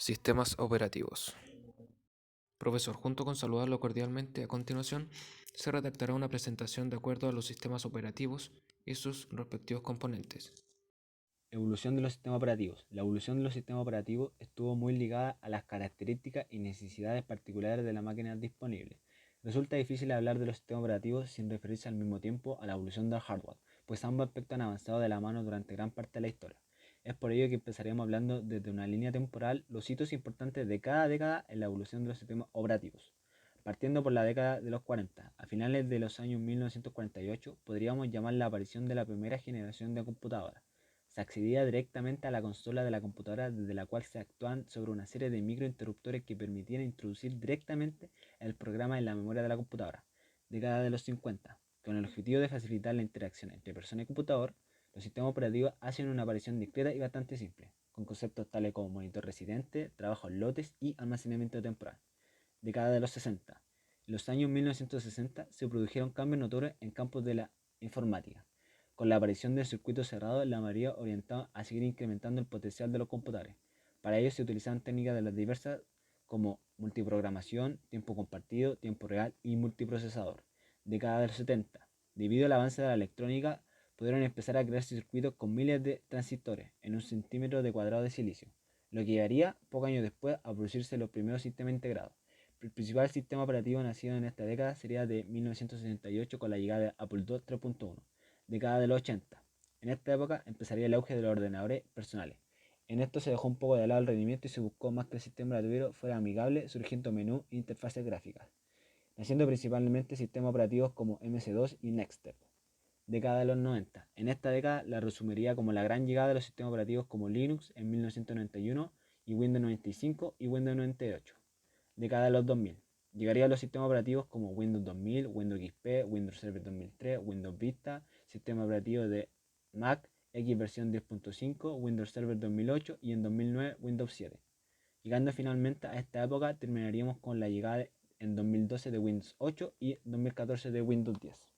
Sistemas operativos. Profesor, junto con saludarlo cordialmente, a continuación se redactará una presentación de acuerdo a los sistemas operativos y sus respectivos componentes. Evolución de los sistemas operativos. La evolución de los sistemas operativos estuvo muy ligada a las características y necesidades particulares de la máquina disponible. Resulta difícil hablar de los sistemas operativos sin referirse al mismo tiempo a la evolución del hardware, pues ambos aspectos han avanzado de la mano durante gran parte de la historia. Es por ello que empezaremos hablando desde una línea temporal los hitos importantes de cada década en la evolución de los sistemas operativos. Partiendo por la década de los 40, a finales de los años 1948 podríamos llamar la aparición de la primera generación de computadoras. Se accedía directamente a la consola de la computadora desde la cual se actuaban sobre una serie de microinterruptores que permitían introducir directamente el programa en la memoria de la computadora. Década de los 50. Con el objetivo de facilitar la interacción entre persona y computador, los sistemas operativos hacen una aparición discreta y bastante simple, con conceptos tales como monitor residente, trabajo en lotes y almacenamiento temporal. Década de los 60. En los años 1960 se produjeron cambios notorios en campos de la informática, con la aparición del circuito cerrado, la mayoría orientada a seguir incrementando el potencial de los computadores. Para ello se utilizaban técnicas de las diversas como multiprogramación, tiempo compartido, tiempo real y multiprocesador. Década de los 70. Debido al avance de la electrónica, pudieron empezar a crearse circuitos con miles de transistores en un centímetro de cuadrado de silicio, lo que llevaría pocos años después a producirse los primeros sistemas integrados. El principal sistema operativo nacido en esta década sería de 1968 con la llegada de Apple II 3.1, década de los 80. En esta época empezaría el auge de los ordenadores personales. En esto se dejó un poco de lado el rendimiento y se buscó más que el sistema operativo fuera amigable, surgiendo menú e interfaces gráficas, naciendo principalmente sistemas operativos como MS-2 y Nextstep. Década de los 90. En esta década la resumiría como la gran llegada de los sistemas operativos como Linux en 1991 y Windows 95 y Windows 98. Década de los 2000. Llegaría a los sistemas operativos como Windows 2000, Windows XP, Windows Server 2003, Windows Vista, sistema operativo de Mac, X versión 10.5, Windows Server 2008 y en 2009 Windows 7. Llegando finalmente a esta época terminaríamos con la llegada en 2012 de Windows 8 y 2014 de Windows 10.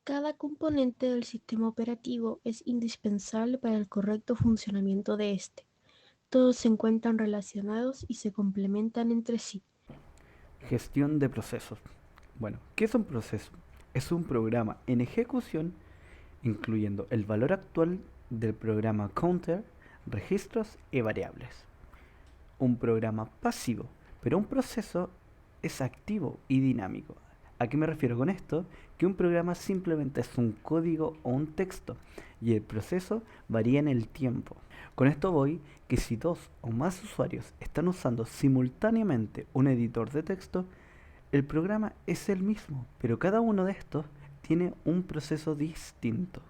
Cada componente del sistema operativo es indispensable para el correcto funcionamiento de este. Todos se encuentran relacionados y se complementan entre sí. Gestión de procesos. Bueno, ¿qué es un proceso? Es un programa en ejecución incluyendo el valor actual del programa counter, registros y variables. Un programa pasivo, pero un proceso es activo y dinámico. ¿A qué me refiero con esto? Que un programa simplemente es un código o un texto y el proceso varía en el tiempo. Con esto voy que si dos o más usuarios están usando simultáneamente un editor de texto, el programa es el mismo, pero cada uno de estos tiene un proceso distinto.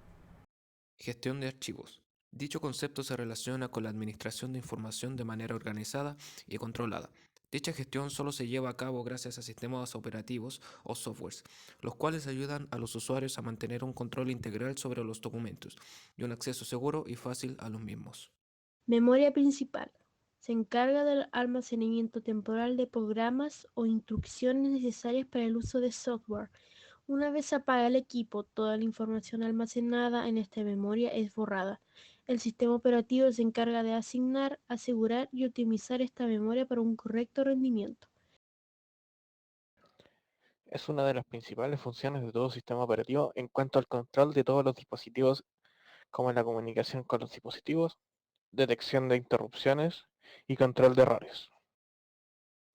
Gestión de archivos. Dicho concepto se relaciona con la administración de información de manera organizada y controlada. Dicha gestión solo se lleva a cabo gracias a sistemas operativos o softwares, los cuales ayudan a los usuarios a mantener un control integral sobre los documentos y un acceso seguro y fácil a los mismos. Memoria principal. Se encarga del almacenamiento temporal de programas o instrucciones necesarias para el uso de software. Una vez se apaga el equipo, toda la información almacenada en esta memoria es borrada. El sistema operativo se encarga de asignar, asegurar y optimizar esta memoria para un correcto rendimiento. Es una de las principales funciones de todo sistema operativo en cuanto al control de todos los dispositivos, como la comunicación con los dispositivos, detección de interrupciones y control de errores.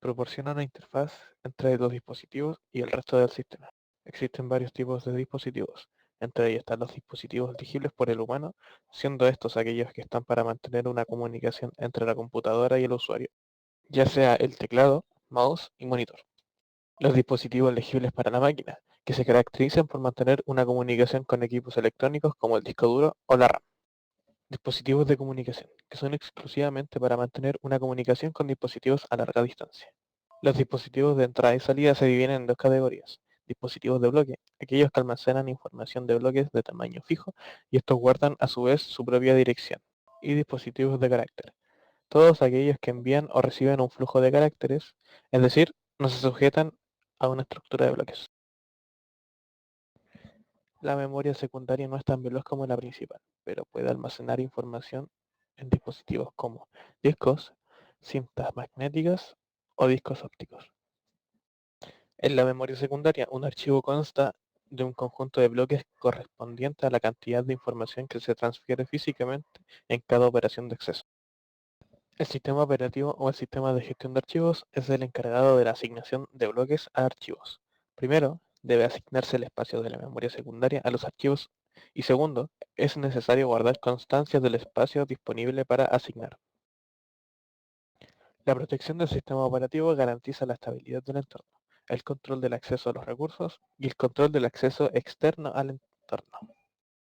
Proporciona una interfaz entre los dispositivos y el resto del sistema. Existen varios tipos de dispositivos. Entre ellos están los dispositivos elegibles por el humano, siendo estos aquellos que están para mantener una comunicación entre la computadora y el usuario, ya sea el teclado, mouse y monitor. Los dispositivos elegibles para la máquina, que se caracterizan por mantener una comunicación con equipos electrónicos como el disco duro o la RAM. Dispositivos de comunicación, que son exclusivamente para mantener una comunicación con dispositivos a larga distancia. Los dispositivos de entrada y salida se dividen en dos categorías. Dispositivos de bloque, aquellos que almacenan información de bloques de tamaño fijo y estos guardan a su vez su propia dirección. Y dispositivos de carácter, todos aquellos que envían o reciben un flujo de caracteres, es decir, no se sujetan a una estructura de bloques. La memoria secundaria no es tan veloz como la principal, pero puede almacenar información en dispositivos como discos, cintas magnéticas o discos ópticos. En la memoria secundaria, un archivo consta de un conjunto de bloques correspondiente a la cantidad de información que se transfiere físicamente en cada operación de acceso. El sistema operativo o el sistema de gestión de archivos es el encargado de la asignación de bloques a archivos. Primero, debe asignarse el espacio de la memoria secundaria a los archivos y segundo, es necesario guardar constancias del espacio disponible para asignar. La protección del sistema operativo garantiza la estabilidad del entorno, el control del acceso a los recursos y el control del acceso externo al entorno.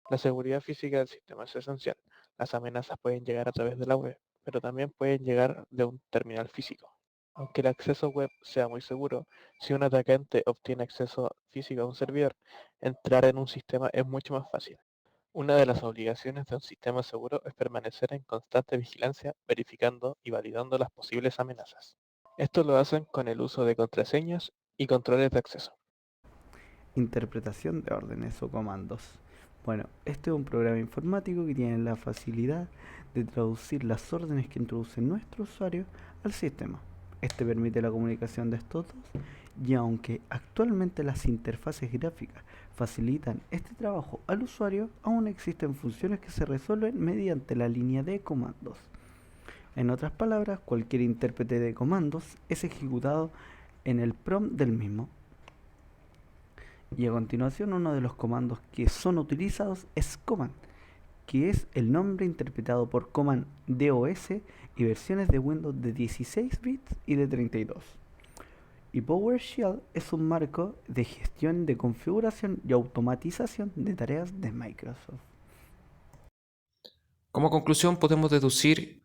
La seguridad física del sistema es esencial. Las amenazas pueden llegar a través de la web, pero también pueden llegar de un terminal físico. Aunque el acceso web sea muy seguro, si un atacante obtiene acceso físico a un servidor, entrar en un sistema es mucho más fácil. Una de las obligaciones de un sistema seguro es permanecer en constante vigilancia, verificando y validando las posibles amenazas. Esto lo hacen con el uso de contraseñas y controles de acceso. Interpretación de órdenes o comandos. Bueno, este es un programa informático que tiene la facilidad de traducir las órdenes que introduce nuestro usuario al sistema. Este permite la comunicación de estos dos y aunque actualmente las interfaces gráficas facilitan este trabajo al usuario, aún existen funciones que se resuelven mediante la línea de comandos. En otras palabras, cualquier intérprete de comandos es ejecutado en el prompt del mismo. Y a continuación, uno de los comandos que son utilizados es command, que es el nombre interpretado por Command DOS y versiones de Windows de 16 bits y de 32. Y PowerShell es un marco de gestión de configuración y automatización de tareas de Microsoft. Como conclusión, podemos deducir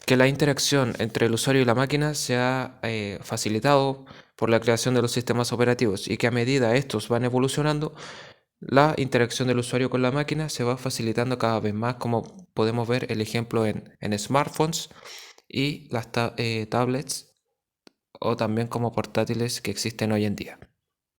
que la interacción entre el usuario y la máquina se ha facilitado por la creación de los sistemas operativos y que a medida estos van evolucionando, la interacción del usuario con la máquina se va facilitando cada vez más, como podemos ver el ejemplo en smartphones y las tablets o también como portátiles que existen hoy en día.